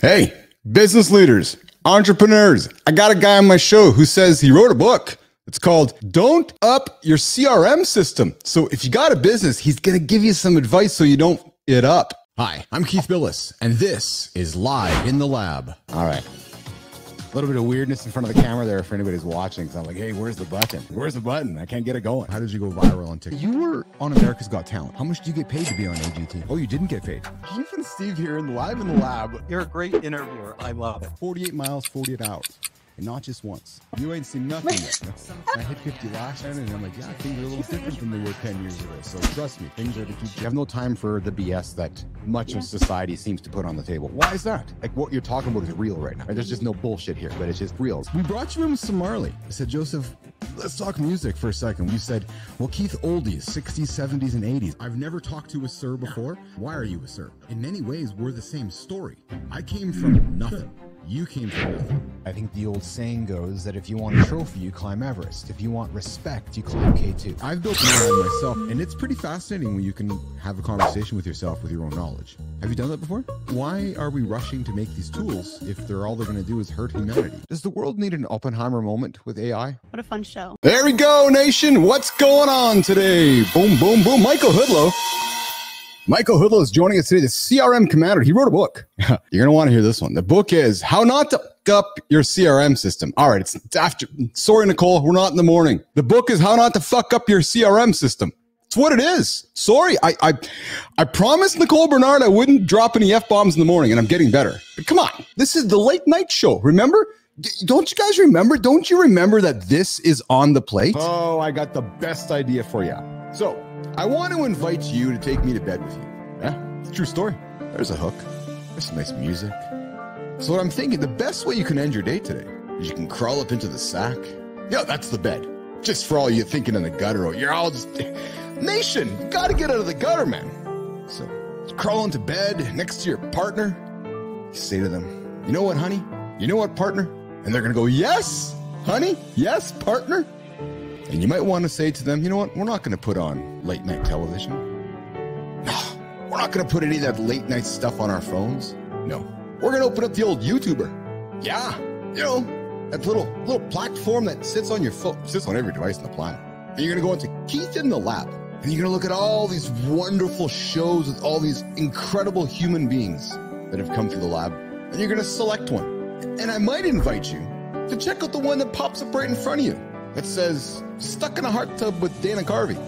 Hey, business leaders, entrepreneurs, I got a guy on my show who says he wrote a book. It's called Don't Up Your CRM System. So if you got a business, he's going to give you some advice so you don't it up. Hi, I'm Keith Bilous, and this is Live in the Lab. All right. A little bit of weirdness in front of the camera there for anybody who's watching. So I'm like, hey, where's the button? Where's the button? I can't get it going. How did you go viral on TikTok? You were on America's Got Talent. How much do you get paid to be on AGT? Oh, you didn't get paid. Keith and Steve here in Live in the Lab. You're a great interviewer. I love it. 48 miles, 48 hours. And not just once. You ain't seen nothing yet. I hit 50 last time, and I'm like, yeah, things are a little different than they were 10 years ago. So trust me, things are to keep. You have no time for the BS that much of society seems to put on the table. Why is that? Like, what you're talking about is real right now. There's just no bullshit here, but it's just real. We brought you in with some Marley. I said, Joseph, let's talk music for a second. You said, well, Keith, oldies, 60s, 70s, and 80s. I've never talked to a sir before. Why are you a sir? In many ways, we're the same story. I came from nothing. You came from nothing. I think the old saying goes that if you want a trophy, you climb Everest. If you want respect, you climb K2. I've built an airline myself, and it's pretty fascinating when you can have a conversation with yourself with your own knowledge. Have you done that before? Why are we rushing to make these tools if they're all they're going to do is hurt humanity? Does the world need an Oppenheimer moment with AI? What a fun show. There we go, nation. What's going on today? Boom, boom, boom. Michael Hudlow. Michael Hudlow is joining us today, the CRM commander. He wrote a book. You're going to want to hear this one. The book is How Not to Fuck Up Your CRM System. All right, it's after. Sorry, Nicole, we're not in the morning. The book is How Not to Fuck Up Your CRM System. It's what it is. Sorry, I promised Nicole Bernard I wouldn't drop any F-bombs in the morning, and I'm getting better. But come on, this is the late night show, remember? Don't you guys remember? Don't you remember that this is on the plate? Oh, I got the best idea for you. So, I want to invite you to take me to bed with you. Yeah, it's a true story. There's a hook. There's some nice music. So what I'm thinking, the best way you can end your day today is you can crawl up into the sack. Yeah, that's the bed. Just for all you thinking in the gutter. You're all just... Nation, you got to get out of the gutter, man. So, crawl into bed next to your partner. You say to them, you know what, honey? You know what, partner? And they're going to go, yes, honey. Yes, partner. And you might want to say to them, you know what? We're not going to put on late night television. No, we're not going to put any of that late night stuff on our phones. No, we're going to open up the old YouTuber. Yeah, you know, that little platform that sits on your phone, sits on every device on the planet. And you're going to go into Keith in the Lab. And you're going to look at all these wonderful shows with all these incredible human beings that have come through the lab. And you're going to select one. And I might invite you to check out the one that pops up right in front of you. That says, stuck in a hot tub with Dana Carvey.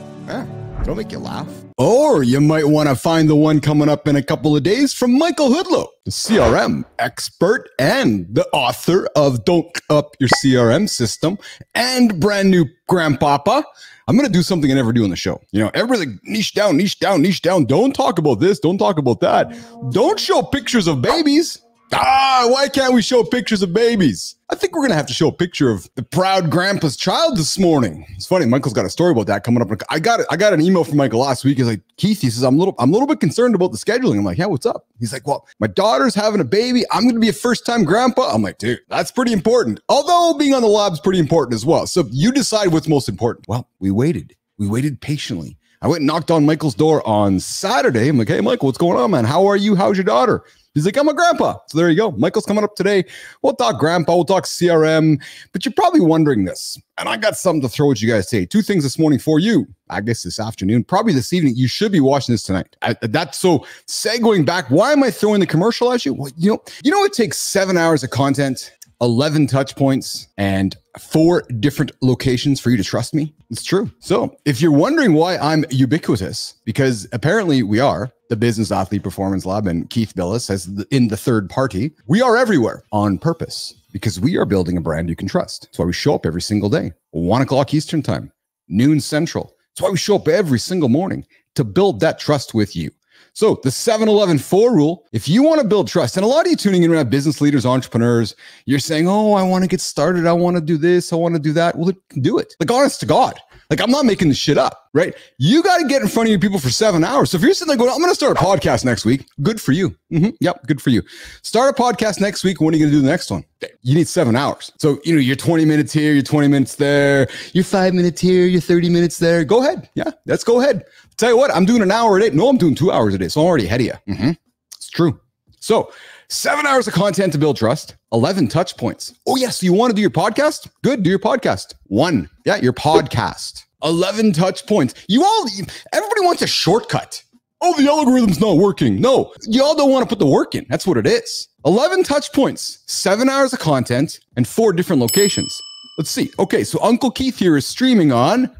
It'll make you laugh. Or you might want to find the one coming up in a couple of days from Michael Hudlow, the CRM expert and the author of Don't Up Your CRM System and brand new Grandpapa. I'm going to do something I never do on the show. You know, everybody's like, niche down, niche down, niche down. Don't talk about this. Don't talk about that. Don't show pictures of babies. Why can't we show pictures of babies? I think we're going to have to show a picture of the proud grandpa's child this morning. It's funny. Michael's got a story about that coming up. I got an email from Michael last week. He's like, Keith, he says, I'm a little bit concerned about the scheduling. I'm like, yeah, what's up? He's like, well, my daughter's having a baby. I'm going to be a first-time grandpa. I'm like, dude, that's pretty important. Although being on the lab's pretty important as well. So you decide what's most important. Well, we waited. We waited patiently. I went and knocked on Michael's door on Saturday. I'm like, hey, Michael, what's going on, man? How are you? How's your daughter? He's like, I'm a grandpa. So there you go. Michael's coming up today. We'll talk grandpa. We'll talk CRM. But you're probably wondering this. And I got something to throw at you guys today. Two things this morning for you. I guess this afternoon. Probably this evening. You should be watching this tonight. That's so segueing back. Why am I throwing the commercial at you? Well, you know it takes 7 hours of content, 11 touch points, and 4 different locations for you to trust me. It's true. So if you're wondering why I'm ubiquitous, because apparently we are, the Business Athlete Performance Lab and Keith Bilous as in the third party, we are everywhere on purpose because we are building a brand you can trust. That's why we show up every single day, 1 o'clock Eastern time, noon Central. That's why we show up every single morning to build that trust with you. So the 7-11-4 rule, if you want to build trust, and a lot of you tuning in around business leaders, entrepreneurs, you're saying, oh, I want to get started. I want to do this. I want to do that. Well, do it. Like, honest to God. Like, I'm not making this shit up, right? You got to get in front of your people for 7 hours. So if you're sitting there going, I'm going to start a podcast next week, good for you. Yep, good for you. Start a podcast next week. When are you going to do the next one? You need 7 hours. So, you know, you're 20 minutes here, you're 20 minutes there, you're 5 minutes here, you're 30 minutes there. Go ahead. Yeah, let's go ahead. Tell you what, I'm doing an hour a day. No, I'm doing 2 hours a day. So I'm already ahead of you. It's true. So 7 hours of content to build trust, 11 touch points. Oh, yes. So you want to do your podcast? Good. Do your podcast. 1. Yeah, your podcast. 11 touch points. Everybody wants a shortcut. Oh, the algorithm's not working. No, you all don't want to put the work in. That's what it is. 11 touch points, 7 hours of content, and 4 different locations. Let's see. Okay, so Uncle Keith here is streaming on.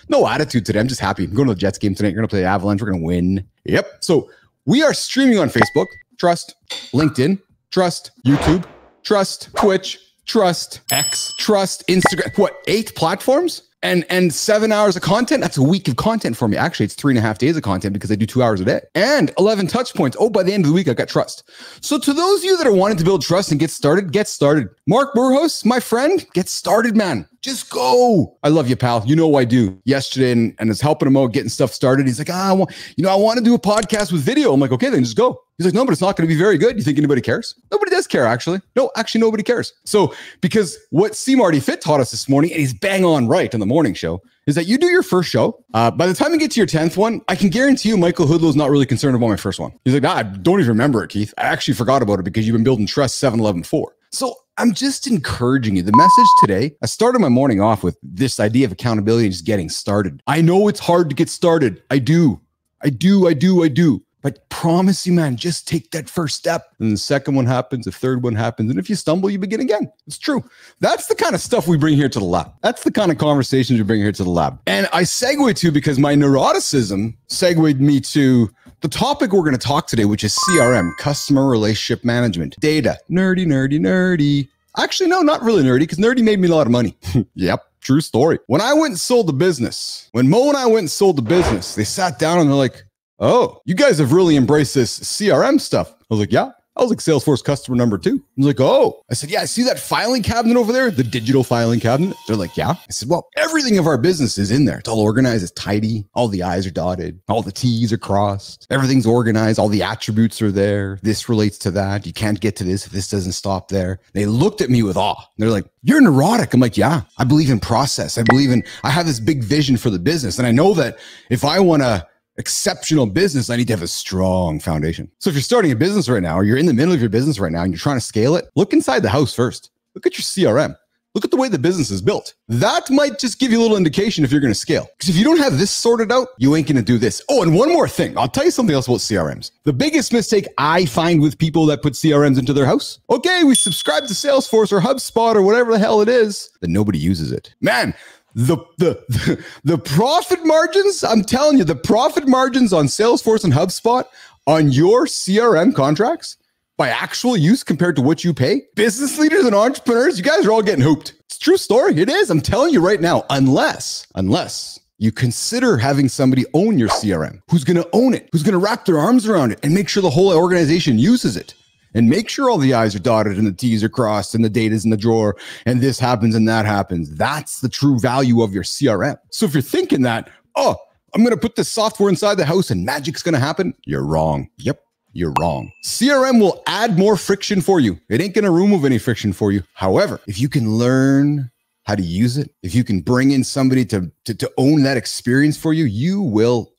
No attitude today. I'm just happy. I'm going to the Jets game tonight. You're going to play the Avalanche. We're going to win. Yep. So we are streaming on Facebook. Trust. LinkedIn. Trust. YouTube. Trust. Twitch. Trust. X. Trust. Instagram. What? 8 platforms? And 7 hours of content. That's a week of content for me. Actually, it's 3.5 days of content because I do 2 hours a day. And 11 touch points. Oh, by the end of the week, I got trust. So to those of you that are wanting to build trust and get started, get started. Mark Burhos, my friend, get started, man. Just go. I love you, pal. You know I do. Yesterday, and I was helping him out getting stuff started. He's like, I want to do a podcast with video. I'm like, okay, then just go. He's like, no, but it's not going to be very good. You think anybody cares? Nobody does care, actually. No, actually, nobody cares. So, because what C. Marty Fit taught us this morning, and he's bang on right on the morning show, is that you do your first show. By the time you get to your 10th one, I can guarantee you Michael Hudlow is not really concerned about my first one. He's like, I don't even remember it, Keith. I actually forgot about it because you've been building trust 7, 11, 4. So I'm just encouraging you. The message today, I started my morning off with this idea of accountability and just getting started. I know it's hard to get started. I do. But promise you, man, just take that first step. And the second one happens, the third one happens. And if you stumble, you begin again. It's true. That's the kind of stuff we bring here to the lab. That's the kind of conversations we bring here to the lab. And I segue to, because my neuroticism segued me to the topic we're going to talk today, which is CRM, customer relationship management. Data, nerdy. Actually, no, not really nerdy, because nerdy made me a lot of money. Yep. True story. When I went and sold the business, when Mo and I went and sold the business, they sat down and they're like, oh, you guys have really embraced this CRM stuff. I was like, yeah. I was like Salesforce customer number 2. I was like, oh. I said, yeah, I see that filing cabinet over there, the digital filing cabinet. They're like, yeah. I said, well, everything of our business is in there. It's all organized. It's tidy. All the I's are dotted. All the T's are crossed. Everything's organized. All the attributes are there. This relates to that. You can't get to this if this doesn't stop there. They looked at me with awe. They're like, you're neurotic. I'm like, yeah, I believe in process. I have this big vision for the business. And I know that if I want to exceptional business, I need to have a strong foundation. So if you're starting a business right now, or you're in the middle of your business right now and you're trying to scale it, look inside the house first. Look at your CRM. Look at the way the business is built. That might just give you a little indication if you're going to scale. Because if you don't have this sorted out, you ain't going to do this. Oh, and one more thing. I'll tell you something else about CRMs. The biggest mistake I find with people that put CRMs into their house. Okay, we subscribe to Salesforce or HubSpot or whatever the hell it is, but nobody uses it. Man, the profit margins, I'm telling you, the profit margins on Salesforce and HubSpot on your CRM contracts by actual use compared to what you pay, business leaders and entrepreneurs, you guys are all getting hooped. It's a true story. It is. I'm telling you right now, unless you consider having somebody own your CRM, who's going to own it, who's going to wrap their arms around it and make sure the whole organization uses it. And make sure all the I's are dotted and the T's are crossed and the data's in the drawer and this happens and that happens. That's the true value of your CRM. So if you're thinking that, oh, I'm going to put this software inside the house and magic's going to happen, you're wrong. Yep, you're wrong. CRM will add more friction for you. It ain't going to remove any friction for you. However, if you can learn how to use it, if you can bring in somebody to own that experience for you, you will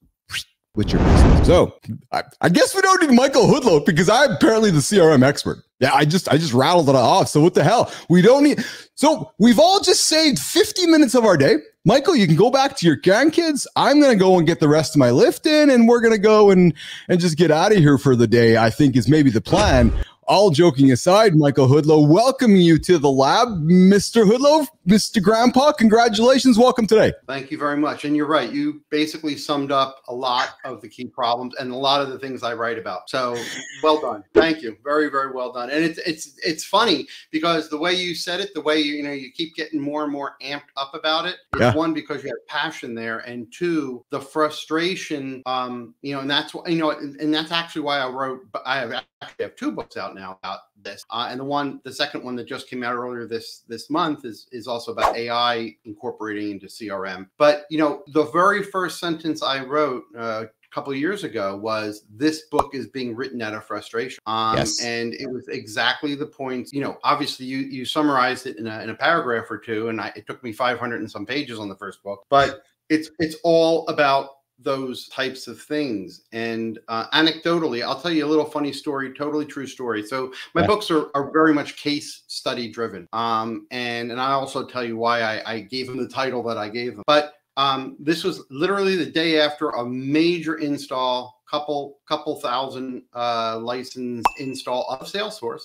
with your business. So I guess we don't need Michael Hudlow because I'm apparently the CRM expert. Yeah, I just rattled it off. So what the hell? We don't need. So we've all just saved 50 minutes of our day. Michael, you can go back to your grandkids. I'm going to go and get the rest of my lift in, and we're going to go and just get out of here for the day, I think is maybe the plan. All joking aside, Michael Hudlow, welcoming you to the lab. Mr. Hudlow, Mr. Grandpa, congratulations. Welcome today. Thank you very much. And you're right. You basically summed up a lot of the key problems and a lot of the things I write about. So well done. Thank you. Very, very well done. And it's funny because the way you said it, the way you keep getting more and more amped up about it. It's one, because you have passion there, and two, the frustration, and that's what, and that's actually why I actually have 2 books out now about this. And the second one that just came out earlier this month is also about AI incorporating into CRM. But, the very first sentence I wrote a couple of years ago was, this book is being written out of frustration. Yes. And it was exactly the point. Obviously you summarized it in a paragraph or two, and it took me 500 and some pages on the first book, but it's all about those types of things. And anecdotally, I'll tell you a little funny story, totally true story. So my books are very much case study driven. And I also tell you why I gave them the title that I gave them. But this was literally the day after a major install, couple thousand license install of Salesforce.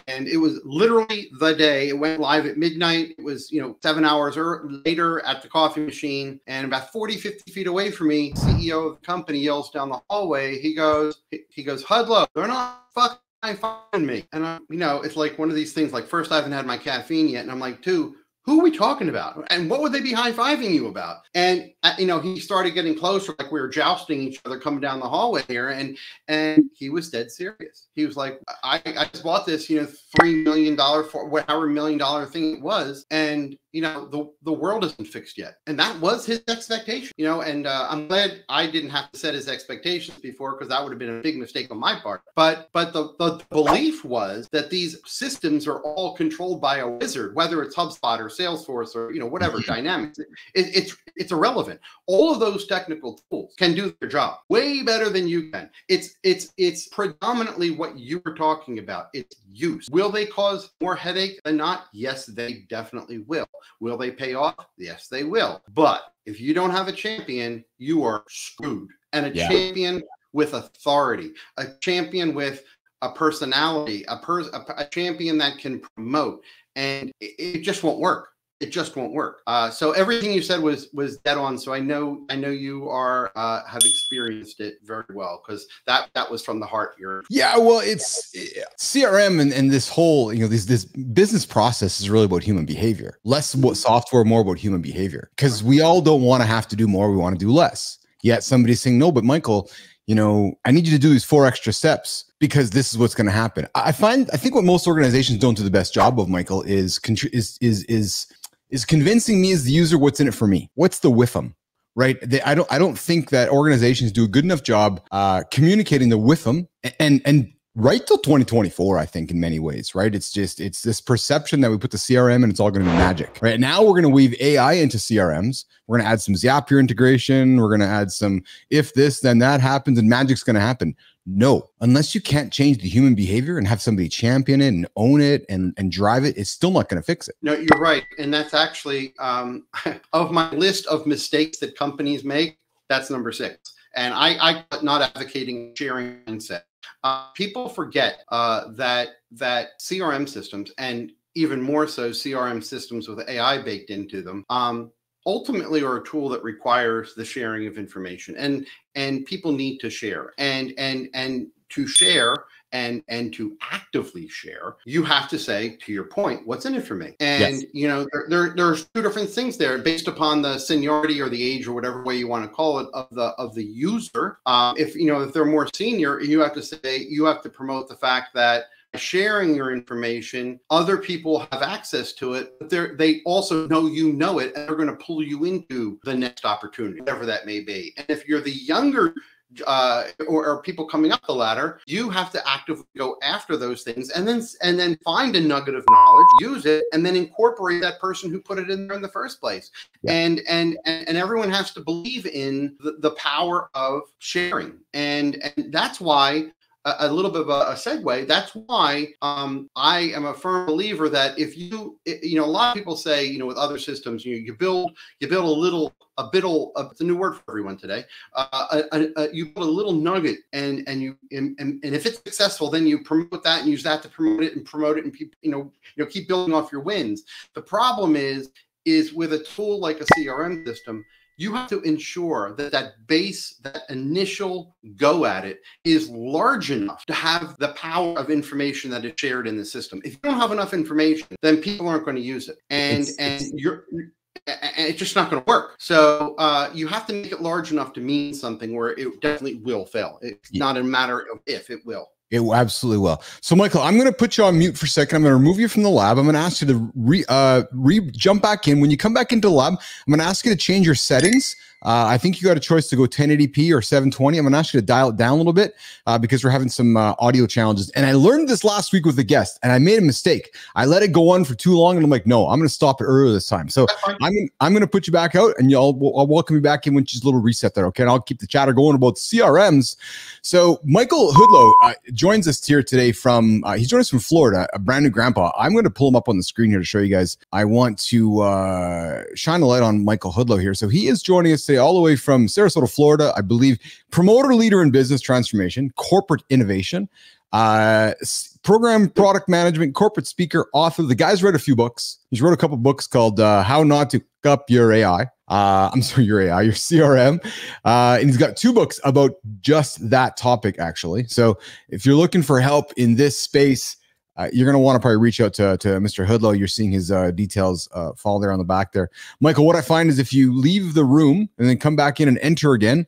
And it was literally the day it went live at midnight. It was, 7 hours later at the coffee machine, and about 40, 50 feet away from me, CEO of the company yells down the hallway. He goes, Hudlow, they're not fucking high-fiving me. And it's like one of these things, like, first, I haven't had my caffeine yet. And I'm like, two, who are we talking about? And what would they be high-fiving you about? And, he started getting closer, like we were jousting each other coming down the hallway here. And he was dead serious. He was like, I just bought this, $3 million, however $1 million thing it was. And, the world isn't fixed yet. And that was his expectation, and I'm glad I didn't have to set his expectations before, because that would have been a big mistake on my part. But the belief was that these systems are all controlled by a wizard, whether it's HubSpot or Salesforce or, whatever Dynamics. It's irrelevant. All of those technical tools can do their job way better than you can. It's predominantly what you were talking about. It's use. Will they cause more headache than not? Yes, they definitely will. Will they pay off? Yes, they will. But if you don't have a champion, you are screwed. And a champion with authority, a champion with a personality, a champion that can promote, and it just won't work. It just won't work. So everything you said was dead on. So I know you have experienced it very well, because that was from the heart. Yeah, well, it's CRM and this whole this business process is really about human behavior. Less about software, more about human behavior. Because we all don't want to have to do more. We want to do less. Yet somebody's saying, no, but Michael, I need you to do these 4 extra steps, because this is what's going to happen. I think what most organizations don't do the best job of, Michael, is convincing me as the user what's in it for me. What's the WIFM, right? I don't think that organizations do a good enough job communicating the WIFM and right till 2024, I think, in many ways, right? It's this perception that we put the CRM and it's all going to be magic. Right now, we're going to weave AI into CRMs. We're going to add some Zapier integration. We're going to add some if this, then that happens, and magic's going to happen. No, unless you can't change the human behavior and have somebody champion it and own it and drive it, it's still not going to fix it. No, you're right. And that's actually, of my list of mistakes that companies make, that's number 6. And I'm not advocating sharing mindset. People forget that CRM systems, and even more so CRM systems with AI baked into them, ultimately are a tool that requires the sharing of information, and people need to share, and to share and to actively share, you have to say, to your point, what's in it for me? And there's 2 different things there based upon the seniority or the age or whatever way you want to call it of the user. If they're more senior, you have to promote the fact that sharing your information, other people have access to it, but they also know it, and they're going to pull you into the next opportunity, whatever that may be. And if you're the younger or people coming up the ladder, you have to actively go after those things, and then find a nugget of knowledge, use it, and then incorporate that person who put it in there in the first place. Yeah. And everyone has to believe in the power of sharing, and that's why. A little bit of a segue. That's why I am a firm believer that if a lot of people say, with other systems, you build a bit. It's a new word for everyone today. You build a little nugget, and if it's successful, then you promote that and use that to promote it, and people, keep building off your wins. The problem is with a tool like a CRM system, you have to ensure that initial go at it is large enough to have the power of information that is shared in the system. If you don't have enough information, then people aren't going to use it. And it's just not going to work. So you have to make it large enough to mean something where it definitely will fail. It's not a matter of if, it will. It absolutely will. So, Michael, I'm going to put you on mute for a second. I'm going to remove you from the lab. I'm going to ask you to jump back in. When you come back into the lab, I'm going to ask you to change your settings. I think you got a choice to go 1080p or 720. I'm going to ask you to dial it down a little bit because we're having some audio challenges. And I learned this last week with a guest, and I made a mistake. I let it go on for too long, and I'm like, no, I'm going to stop it earlier this time. So I'm going to put you back out, and I'll welcome you back in when she's a little reset there, okay? And I'll keep the chatter going about CRMs. So Michael Hudlow joins us here today from, he's joining us from Florida, a brand new grandpa. I'm going to pull him up on the screen here to show you guys. I want to shine a light on Michael Hudlow here. So he is joining us today all the way from Sarasota, Florida, I believe, promoter, leader in business transformation, corporate innovation, program product management, corporate speaker, author. The guy's read a few books. He's wrote a couple books called How Not to Fuck Up Your AI. Your CRM. And he's got 2 books about just that topic, actually. So if you're looking for help in this space, you're going to want to probably reach out to Mr. Hudlow. You're seeing his details fall there on the back there. Michael, what I find is if you leave the room and then come back in and enter again,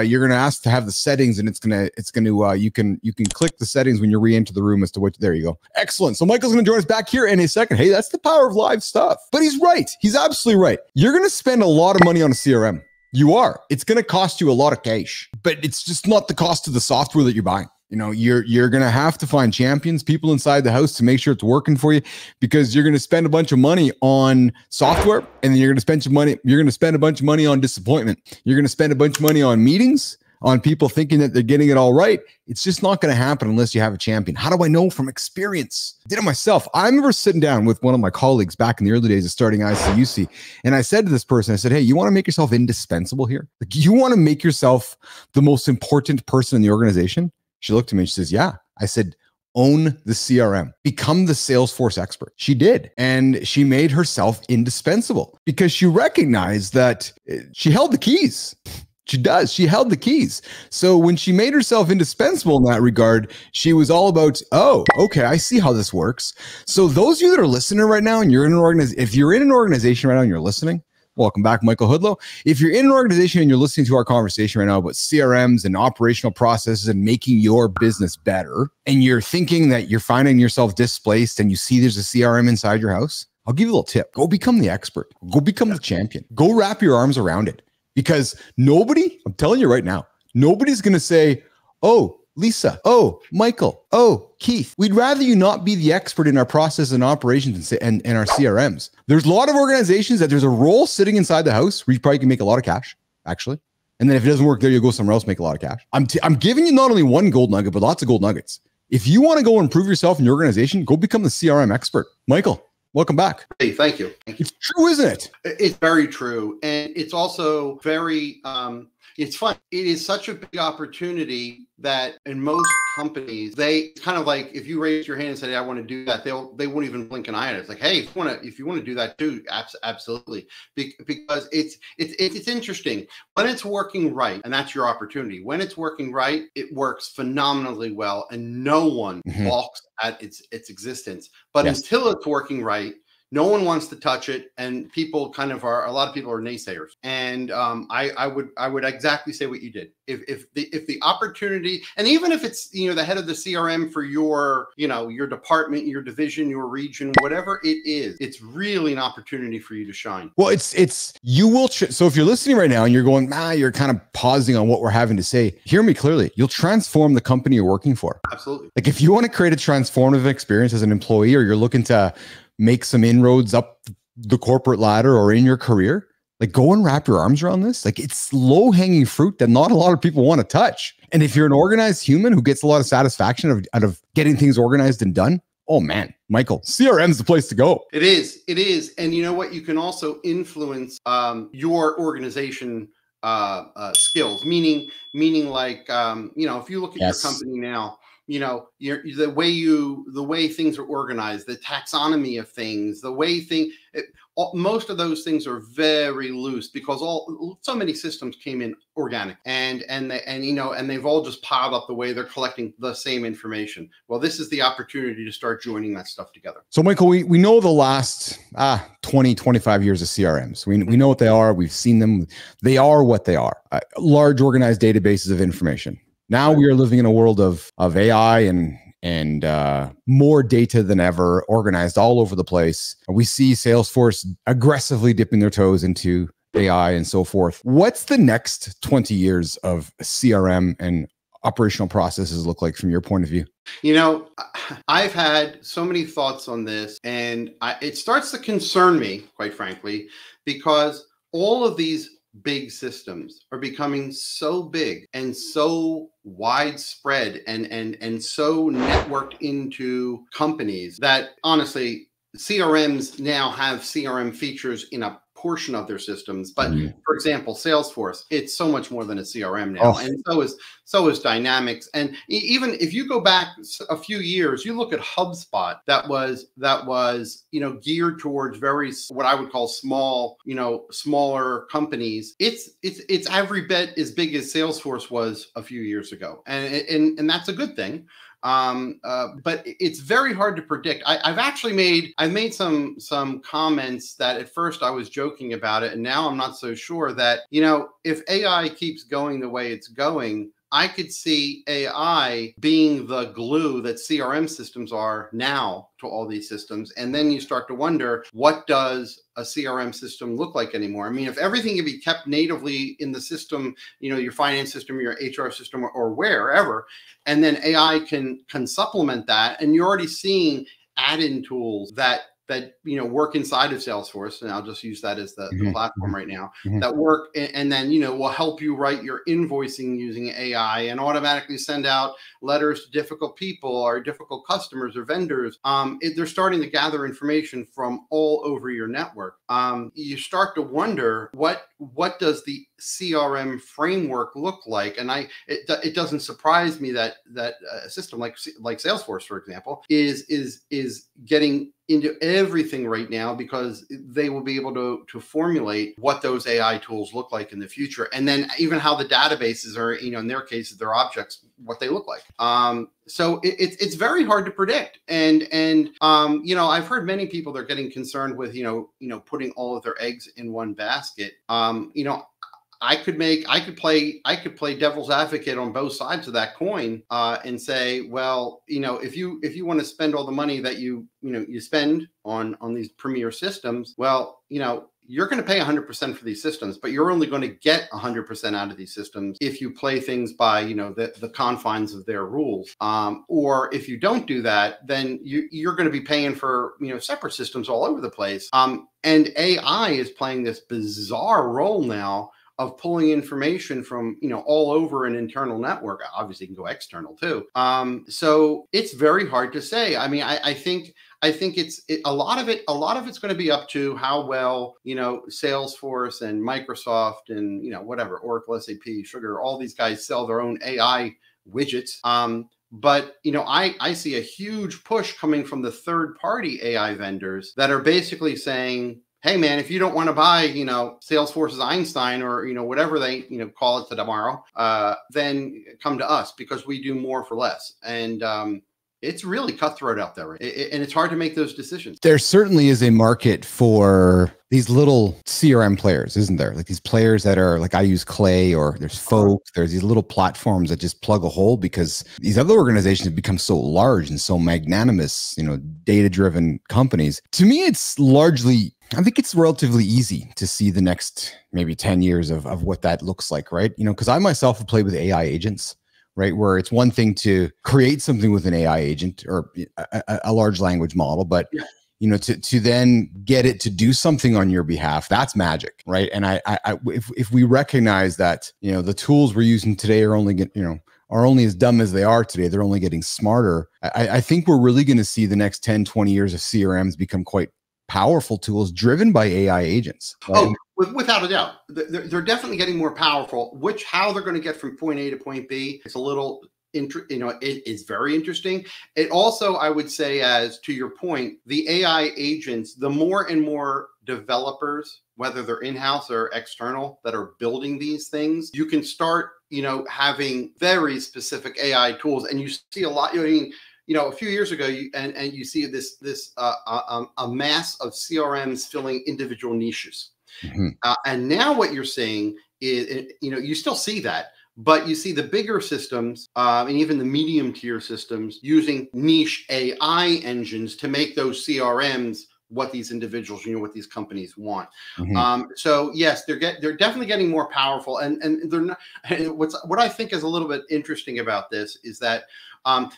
you're going to ask to have the settings, and you can click the settings when you re-enter the room as to what. There you go. Excellent. So Michael's going to join us back here in a second. Hey, that's the power of live stuff. But he's right. He's absolutely right. You're going to spend a lot of money on a CRM. You are. It's going to cost you a lot of cash, but it's just not the cost of the software that you're buying. You know, you're going to have to find champions, people inside the house to make sure it's working for you, because you're going to spend a bunch of money on software, and then you're going to spend a bunch of money on disappointment. You're going to spend a bunch of money on meetings, on people thinking that they're getting it all right. It's just not going to happen unless you have a champion. How do I know? From experience. I did it myself. I remember sitting down with one of my colleagues back in the early days of starting ICUC, and I said to this person, I said, hey, you want to make yourself indispensable here? Like, you want to make yourself the most important person in the organization? She looked at me and she says, yeah. I said, own the CRM, become the Salesforce expert. She did. And she made herself indispensable because she recognized that she held the keys. She does. She held the keys. So when she made herself indispensable in that regard, she was all about, oh, okay, I see how this works. So those of you that are listening right now, and if you're in an organization right now and you're listening, welcome back, Michael Hudlow. If you're in an organization and you're listening to our conversation right now about CRMs and operational processes and making your business better, and you're thinking that you're finding yourself displaced and you see there's a CRM inside your house, I'll give you a little tip. Go become the expert. Go become the champion. Go wrap your arms around it. Because I'm telling you right now, nobody's going to say, oh, Lisa, oh, Michael, oh, Keith, we'd rather you not be the expert in our process and operations and our CRMs. There's a lot of organizations that there's a role sitting inside the house where you probably can make a lot of cash, actually. And then if it doesn't work there, you go somewhere else, make a lot of cash. I'm giving you not only one gold nugget, but lots of gold nuggets. If you want to go improve yourself in your organization, go become the CRM expert. Michael, welcome back. Hey, thank you. It's true, isn't it? It's very true. And it's also very, it's fun. It is such a big opportunity that in most companies, they kind of like, if you raise your hand and say, hey, I want to do that, they won't even blink an eye at it. It's like, hey, if you want to do that too, absolutely. Because it's interesting when it's working right, and that's your opportunity. When it's working right, it works phenomenally well, and no one balks at its existence. But until it's working right, no one wants to touch it, and people a lot of people are naysayers. And I would exactly say what you did. If the opportunity, and even if it's, the head of the CRM for your, your department, your division, your region, whatever it is, it's really an opportunity for you to shine. Well, you will. So if you're listening right now and you're going, you're kind of pausing on what we're having to say, hear me clearly. You'll transform the company you're working for. Absolutely. Like if you want to create a transformative experience as an employee, or you're looking to make some inroads up the corporate ladder or in your career, like go and wrap your arms around this. Like it's low hanging fruit that not a lot of people want to touch. And if you're an organized human who gets a lot of satisfaction out of getting things organized and done, oh man, Michael, CRM is the place to go. It is. And you know what? You can also influence your organization skills, meaning like, if you look at your company now, the way things are organized, the taxonomy of things, the way most of those things are very loose because so many systems came in organic and they've all just piled up the way they're collecting the same information. Well, this is the opportunity to start joining that stuff together. So Michael, we know the last 20, 25 years of CRMs. We know what they are. We've seen them. They are what they are. Large organized databases of information. Now we are living in a world of AI and more data than ever, organized all over the place. We see Salesforce aggressively dipping their toes into AI and so forth. What's the next 20 years of CRM and operational processes look like from your point of view? You know, I've had so many thoughts on this, and it starts to concern me, quite frankly, because all of these big systems are becoming so big and so widespread and so networked into companies that honestly, CRMs now have CRM features in a portion of their systems. But for example, Salesforce, it's so much more than a CRM now. And so is Dynamics. And even if you go back a few years, you look at HubSpot, that was, you know, geared towards very, what I would call small, you know, smaller companies. It's every bit as big as Salesforce was a few years ago. And that's a good thing. But it's very hard to predict. I've made some comments that at first I was joking about it, and now I'm not so sure that, you know, if AI keeps going the way it's going, I could see AI being the glue that CRM systems are now to all these systems. And then you start to wonder, what does a CRM system look like anymore? I mean, if everything can be kept natively in the system, you know, your finance system, your HR system, or wherever, and then AI can supplement that, and you're already seeing add-in tools that you know work inside of Salesforce, and I'll just use that as the platform right now, that work and then, you know, will help you write your invoicing using AI and automatically send out letters to difficult people or difficult customers or vendors. They're starting to gather information from all over your network. You start to wonder, what does the CRM framework look like? And it doesn't surprise me that a system like Salesforce, for example, is getting into everything right now, because they will be able to formulate what those AI tools look like in the future. And then even how the databases are, you know, in their cases, their objects, what they look like. So it's very hard to predict. And you know, I've heard many people, they're getting concerned with, you know, putting all of their eggs in one basket. You know, I could play devil's advocate on both sides of that coin, and say, well, you know, if you want to spend all the money that you spend on these premier systems, well, you know, you're going to pay 100% for these systems, but you're only going to get 100% out of these systems if you play things by, you know, the confines of their rules. Or if you don't do that, then you're going to be paying for, you know, separate systems all over the place. And AI is playing this bizarre role now of pulling information from, you know, all over an internal network. Obviously, you can go external too. So it's very hard to say. I mean, I think a lot of it's going to be up to how well, you know, Salesforce and Microsoft and, you know, whatever, Oracle, SAP, Sugar, all these guys sell their own AI widgets. But, you know, I see a huge push coming from the third-party AI vendors that are basically saying, hey, man, if you don't want to buy, you know, Salesforce's Einstein or, you know, whatever they, you know, call it tomorrow, then come to us because we do more for less. And it's really cutthroat out there. And it's hard to make those decisions. There certainly is a market for these little CRM players, isn't there? Like these players that are like, I use Clay, or there's Folk, there's these little platforms that just plug a hole, because these other organizations have become so large and so magnanimous, you know, data-driven companies. To me, it's largely, I think it's relatively easy to see the next maybe 10 years of what that looks like, right? You know, because I myself have played with AI agents, right? Where it's one thing to create something with an AI agent or a large language model, but you know, to then get it to do something on your behalf, that's magic, right? And if we recognize that, you know, the tools we're using today are only as dumb as they are today, they're only getting smarter. I think we're really going to see the next 10, 20 years of CRMs become quite powerful tools driven by AI agents. Right? Oh, without a doubt. They're definitely getting more powerful, how they're going to get from point A to point B, it's a little, it is very interesting. It also, I would say, as to your point, the AI agents, the more and more developers, whether they're in-house or external, that are building these things, you can start, you know, having very specific AI tools. And you see a lot, a few years ago, you see a mass of CRMs filling individual niches. And now what you're seeing is, you still see that, But you see the bigger systems and even the medium tier systems using niche AI engines to make those CRMs what these individuals, what these companies want. So yes, they're definitely getting more powerful, and they're not. And what I think is a little bit interesting about this is that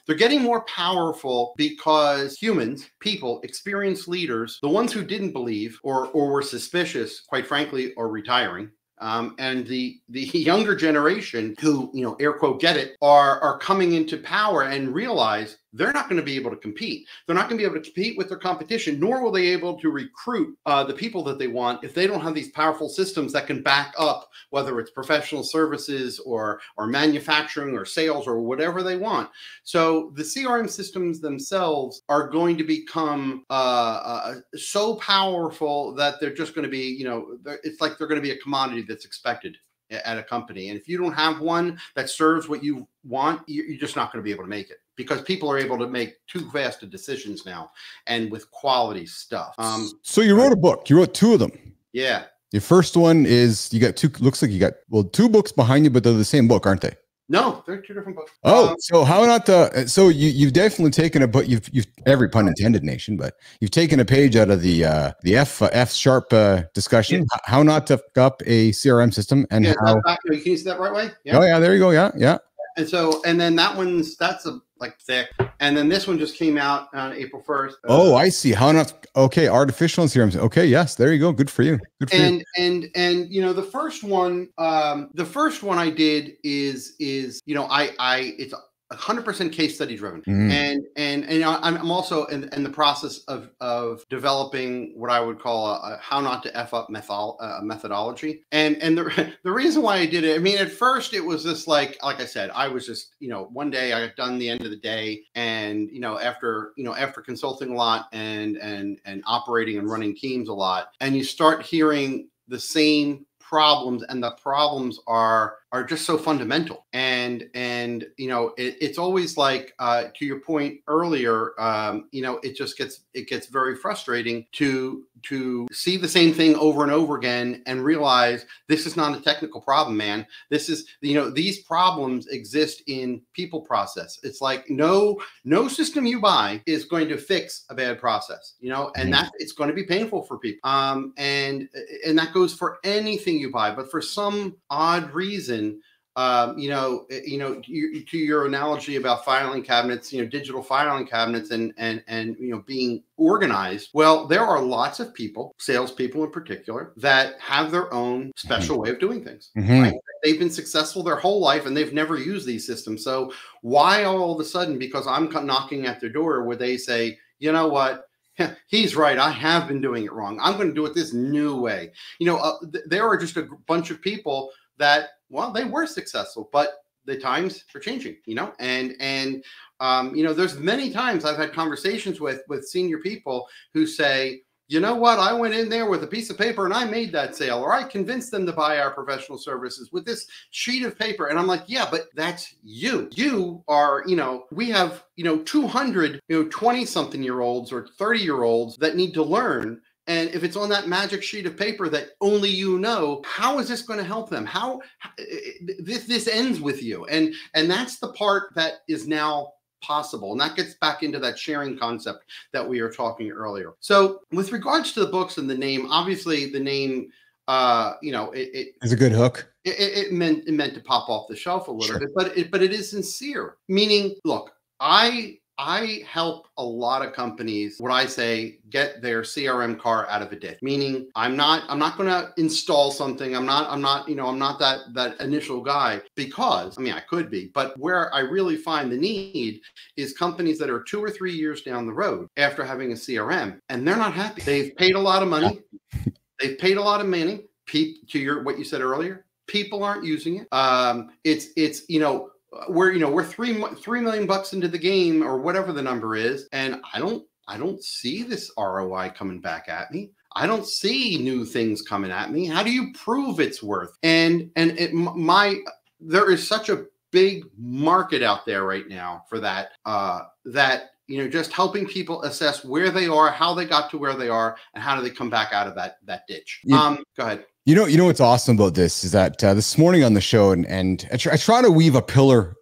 they're getting more powerful because humans, people, experienced leaders, the ones who didn't believe or were suspicious, quite frankly, are retiring. And the younger generation who, air quote, get it, are coming into power and realize they're not going to be able to compete. They're not going to be able to compete with their competition, nor will they be able to recruit the people that they want if they don't have these powerful systems that can back up, whether it's professional services or manufacturing or sales or whatever they want. So the CRM systems themselves are going to become so powerful that they're just going to be, it's like they're going to be a commodity that's expected at a company. And if you don't have one that serves what you want, you're just not going to be able to make it, because people are able to make too fast of decisions now, and with quality stuff. So you wrote a book. You wrote 2 of them. Yeah. Your first one is, you got 2, looks like you got, 2 books behind you, but they're the same book, aren't they? No, they're 2 different books. Oh, so how not the, so you've definitely taken a, but you've every pun intended, nation, but you've taken a page out of the F sharp discussion, how not to fuck up a CRM system, and how. Can you see that right way? Yeah. Oh yeah, there you go. Yeah. And so, and then that's like thick. And then this one just came out on April 1st. Oh, I see. How not? Okay. Artificial CRMs. Okay. Yes. There you go. Good for you. Good for you. And the first one I did is, it's 100% case study driven. And I'm also in the process of developing what I would call a how not to F up methodology. And the reason why I did it, I mean, at first it was just like I said, I was just, one day I got done the end of the day, and, after consulting a lot and operating and running teams a lot, and you start hearing the same problems, and the problems are just so fundamental. And it's always like, to your point earlier, it gets very frustrating to see the same thing over and over again and realize this is not a technical problem, man. This is, these problems exist in people process. It's like no system you buy is going to fix a bad process, and that it's going to be painful for people. And that goes for anything you buy, but for some odd reason, to your analogy about filing cabinets, digital filing cabinets and being organized. Well, there are lots of people, salespeople in particular, that have their own special way of doing things. Right? They've been successful their whole life and they've never used these systems. So why all of a sudden, because I'm knocking at their door, would they say, you know what? He's right. I have been doing it wrong. I'm going to do it this new way. There are just a bunch of people that, well, they were successful, but the times are changing, and there's many times I've had conversations with senior people who say, you know what, I went in there with a piece of paper and I made that sale, or I convinced them to buy our professional services with this sheet of paper. And I'm like, yeah, but that's you. You are, we have, 200, 20-something-year-olds or 30-year-olds that need to learn. And if it's on that magic sheet of paper that only how is this going to help them? How this ends with you. And that's the part that is now possible. And that gets back into that sharing concept that we were talking earlier. So with regards to the books and the name, obviously the name, it is a good hook. It meant to pop off the shelf a little bit, but it is sincere. Meaning, look, I help a lot of companies, what I say, get their CRM car out of a ditch. Meaning, I'm not going to install something. I'm not that initial guy, because I could be, but where I really find the need is companies that are 2 or 3 years down the road after having a CRM, and they're not happy. They've paid a lot of money. They've paid a lot of money. To what you said earlier, people aren't using it. We're $3 million into the game, or whatever the number is, and I don't see this ROI coming back at me. I don't see new things coming at me. How do you prove it's worth? There is such a big market out there right now for that. Just helping people assess where they are, how they got to where they are, and how do they come back out of that ditch. Go ahead. You know what's awesome about this is that this morning on the show, and I try to weave a pillar,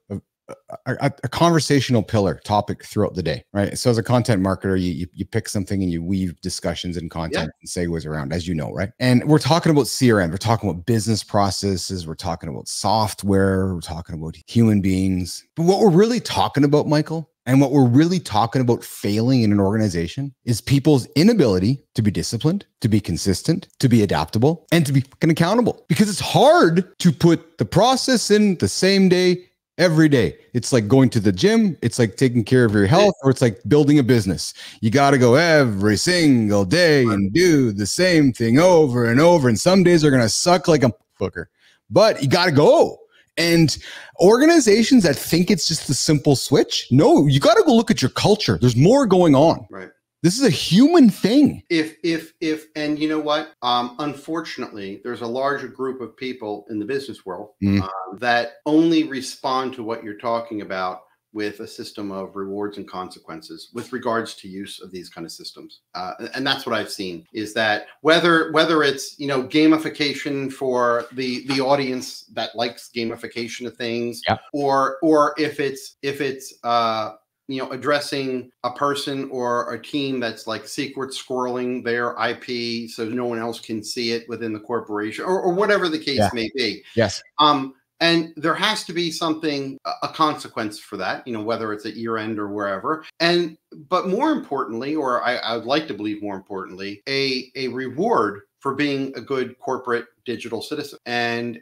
a conversational pillar topic throughout the day, right? So as a content marketer, you pick something and you weave discussions and content and segues around, as you know, right? And we're talking about CRM, we're talking about business processes, we're talking about software, we're talking about human beings. But what we're really talking about, Michael, and what we're really talking about failing in an organization is people's inability to be disciplined, to be consistent, to be adaptable, and to be fucking accountable. Because it's hard to put the process in the same day, every day. It's like going to the gym. It's like taking care of your health, or it's like building a business. You got to go every single day and do the same thing over and over. And some days are going to suck like a fucker, but you got to go. And organizations that think it's just a simple switch, no, you got to go look at your culture. There's more going on. Right. This is a human thing. And you know what? Unfortunately, there's a larger group of people in the business world that only respond to what you're talking about with a system of rewards and consequences with regards to use of these kind of systems. And that's what I've seen, is that whether it's, gamification for the audience that likes gamification of things, or if it's addressing a person or a team that's like secret squirreling their IP so no one else can see it within the corporation, or whatever the case may be. Yes. And there has to be something, a consequence for that, whether it's at year end or wherever. But more importantly, or I would like to believe more importantly, a reward for being a good corporate digital citizen. And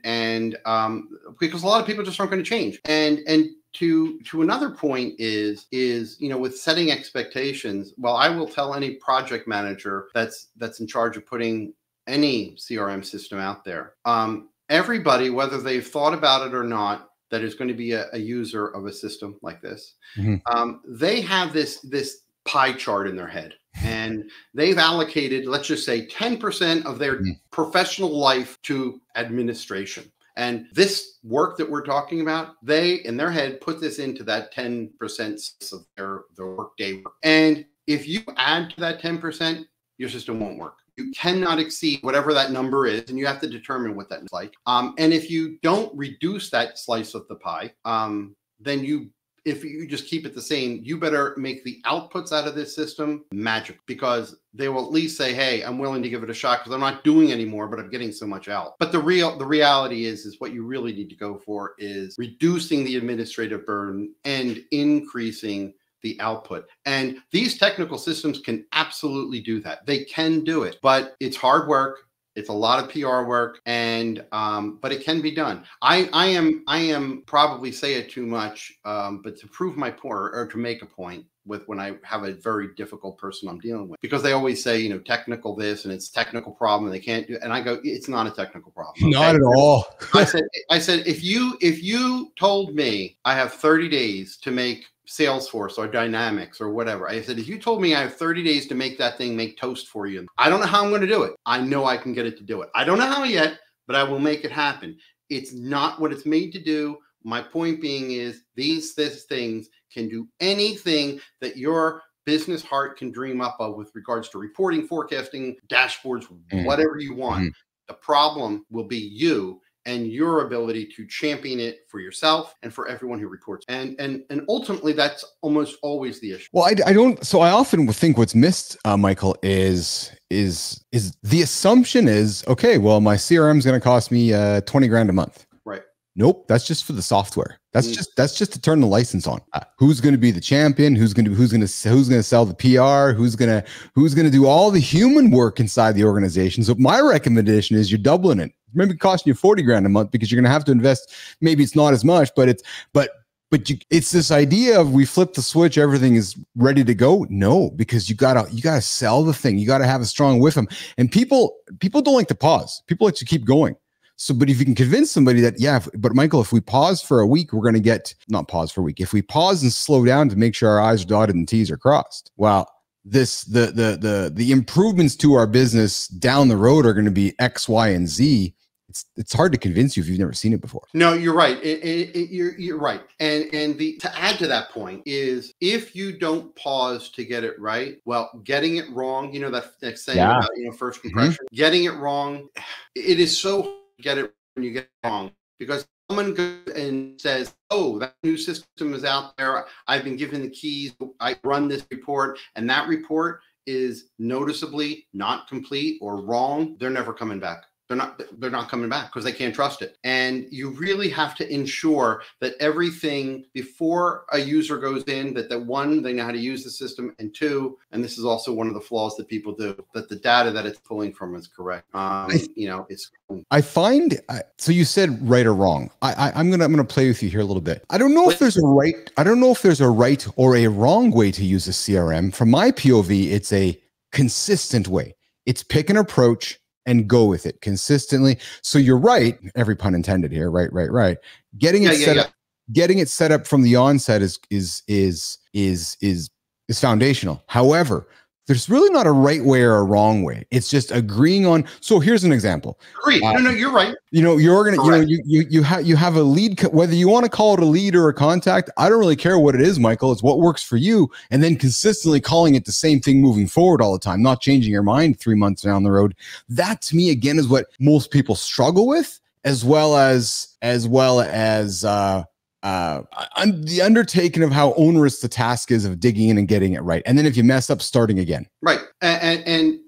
because a lot of people just aren't going to change. And to another point is with setting expectations. Well, I will tell any project manager that's in charge of putting any CRM system out there. Everybody, whether they've thought about it or not, that is going to be a user of a system like this, they have this pie chart in their head, and they've allocated, let's just say, 10% of their professional life to administration. And this work that we're talking about, they, in their head, put this into that 10% of their workday. And if you add to that 10%, your system won't work. You cannot exceed whatever that number is, and you have to determine what that is like. And if you don't reduce that slice of the pie, then if you just keep it the same, you better make the outputs out of this system magic, because they will at least say, hey, I'm willing to give it a shot because I'm not doing anymore, but I'm getting so much out. But the reality is what you really need to go for is reducing the administrative burden and increasing the output. And these technical systems can absolutely do that. They can do it, but it's hard work. It's a lot of PR work, and but it can be done. I am probably say it too much, but to prove my point, or to make a point with when I have a very difficult person I'm dealing with, because they always say, technical this and it's technical problem and they can't do it. And I go, it's not a technical problem. Okay? Not at all. I said, if you told me I have 30 days to make Salesforce or Dynamics or whatever, I said, if you told me I have 30 days to make that thing make toast for you, I don't know how I'm going to do it. I know I can get it to do it. I don't know how yet, but I will make it happen. It's not what it's made to do. My point being is these things can do anything that your business heart can dream up of with regards to reporting, forecasting, dashboards, whatever you want. The problem will be you and your ability to champion it for yourself and for everyone who reports. And ultimately, that's almost always the issue. Well, I often think what's missed, Michael, is the assumption is, okay, well, my CRM is going to cost me 20 grand a month. Right. Nope. That's just for the software. That's just to turn the license on. Who's going to be the champion? Who's going to sell the PR? Who's going to do all the human work inside the organization? So my recommendation is you're doubling it. Maybe costing you 40 grand a month, because you're going to have to invest. Maybe it's not as much, but it's this idea of we flip the switch, everything is ready to go. No, because you gotta sell the thing. You gotta have a strong whiff them. And people don't like to pause. People like to keep going. So, but if you can convince somebody that, but Michael, if we pause for a week, we're going to not pause for a week. If we pause and slow down to make sure our I's are dotted and T's are crossed, well, the improvements to our business down the road are going to be X, Y, and Z. it's hard to convince you if you've never seen it before. No, you're right. You're right. And to add to that point is, if you don't pause to get it right, well, getting it wrong, that saying about, first impression, getting it wrong, it is so hard to get it when you get it wrong, because someone goes and says, oh, that new system is out there. I've been given the keys. I run this report, and that report is noticeably not complete or wrong. They're never coming back. They're not coming back because they can't trust it. And you really have to ensure that everything before a user goes in, that one, they know how to use the system, and two, and this is also one of the flaws that people do, that the data that it's pulling from is correct. I find, so you said right or wrong. I'm gonna play with you here a little bit. I don't know if there's a right or a wrong way to use a CRM. From my POV, it's a consistent way. It's pick an approach and go with it consistently. So you're right, every pun intended here, right. Getting it set up from the onset is foundational. However, there's really not a right way or a wrong way. It's just agreeing on. So here's an example. Agreed. No, you're right. You have a lead, whether you want to call it a lead or a contact. I don't really care what it is, Michael. It's what works for you, and then consistently calling it the same thing moving forward all the time, not changing your mind 3 months down the road. That to me, again, is what most people struggle with, as well as the undertaking of how onerous the task is of digging in and getting it right. And then if you mess up, starting again. Right. And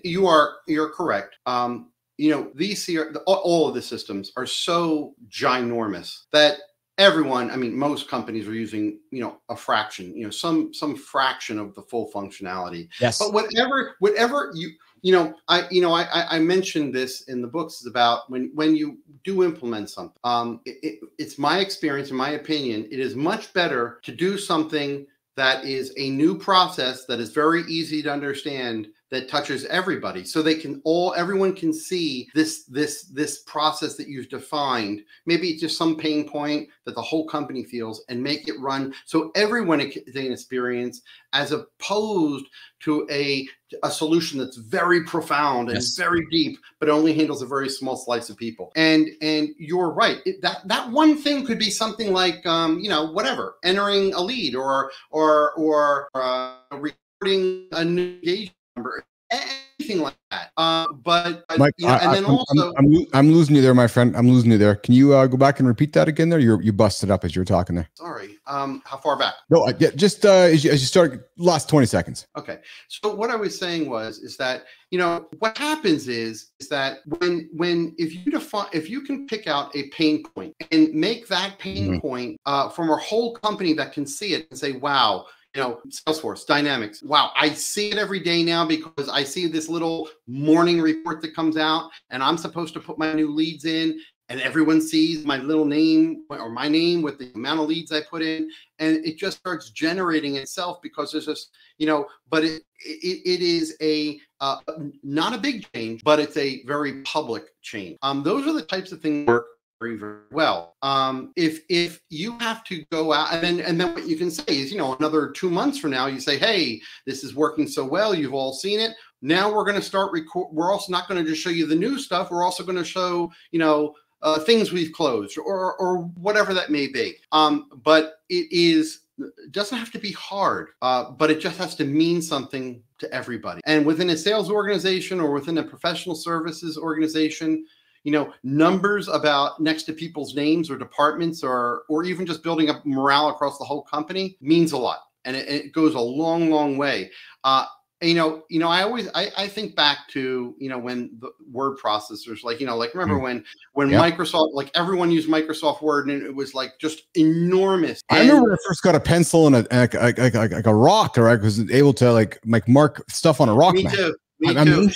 you're correct. All of the systems are so ginormous that everyone, most companies are using, a fraction, some fraction of the full functionality. Yes. But whatever I mentioned this in the books, is about when you do implement something. It's my experience, in my opinion, it is much better to do something that is a new process that is very easy to understand, that touches everybody, so everyone can see this process that you've defined. Maybe it's just some pain point that the whole company feels, and make it run so everyone can experience, as opposed to a solution that's very profound and very deep, but only handles a very small slice of people. And you're right. That one thing could be something like whatever, entering a lead or recording a new engagement number, anything like that. But Mike, and then also, I'm losing you there, my friend. I'm losing you there. Can you go back and repeat that again? There, you busted up as you were talking there. Sorry. How far back? No, just as you start, last 20 seconds. Okay. So what I was saying is that what happens is that if you can pick out a pain point and make that pain point from a whole company that can see it and say, wow. Salesforce, Dynamics. Wow, I see it every day now, because I see this little morning report that comes out, and I'm supposed to put my new leads in, and everyone sees my little name or my name with the amount of leads I put in, and it just starts generating itself, because there's just, but it is not a big change, but it's a very public change. Those are the types of things that work very, very well. If you have to go out, and then what you can say is, another 2 months from now, you say, hey, this is working so well, you've all seen it. Now we're going to start we're also not going to just show you the new stuff. We're also going to show, things we've closed or whatever that may be. But it doesn't have to be hard, but it just has to mean something to everybody. And within a sales organization or within a professional services organization, numbers about next to people's names or departments or even just building up morale across the whole company means a lot. And it goes a long, long way. I think back to, when the word processors, remember when Microsoft, everyone used Microsoft Word, and it was just enormous. I remember when I first got a pencil and a rock, or I was able to mark stuff on a rock. Me too. Me too.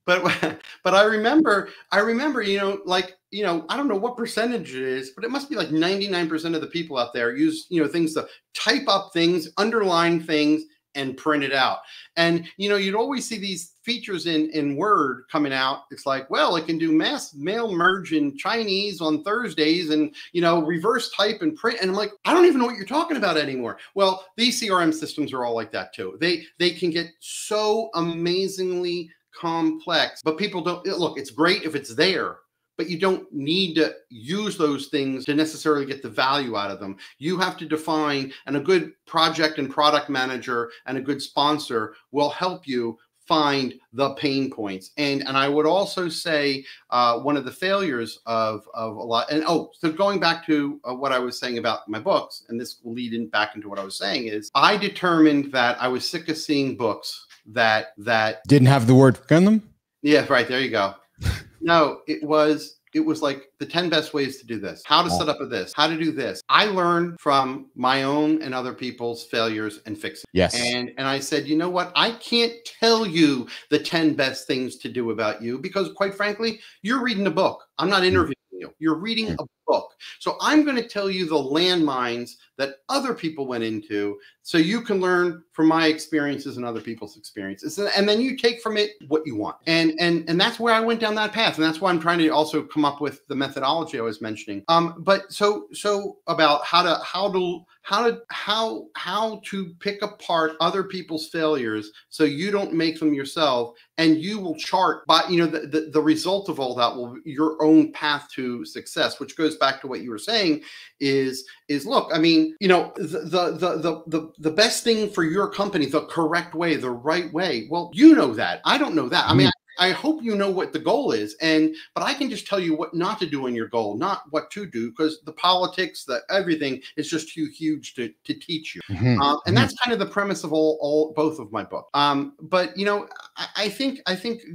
But I remember, I don't know what percentage it is, but it must be 99% of the people out there use, things to type up things, underline things, and print it out. And, you'd always see these features in Word coming out. It's it can do mass mail merge in Chinese on Thursdays and, reverse type and print. And I'm I don't even know what you're talking about anymore. Well, these CRM systems are all like that too. They can get so amazingly complex, but people don't look. It's great if it's there, but you don't need to use those things to necessarily get the value out of them. You have to define, and a good project and product manager and a good sponsor will help you find the pain points. And I would also say one of the failures of a lot, and so going back to what I was saying about my books, and this will lead in back into what I was saying, is I determined that I was sick of seeing books that didn't have the word in them. Yeah, right. There you go. No, it was like the 10 best ways to do this, how to set up a this, how to do this. I learned from my own and other people's failures and fixing. Yes. And I said, you know what? I can't tell you the 10 best things to do about you because quite frankly, you're reading a book. I'm not interviewing you. You're reading a book. So I'm going to tell you the landmines that other people went into so you can learn from my experiences and other people's experiences. And then you take from it what you want. And that's where I went down that path. And that's why I'm trying to also come up with the methodology I was mentioning. But so about how to pick apart other people's failures so you don't make them yourself, and you will chart by, the result of all that will be your own path to success, which goes back to what you were saying is look, I mean, the best thing for your company, the correct way, the right way. Well, you know that. I don't know that. I mean, I hope you know what the goal is, but I can just tell you what not to do in your goal, not what to do, because the politics, everything is just too huge to teach you. And that's kind of the premise of both of my books. But I think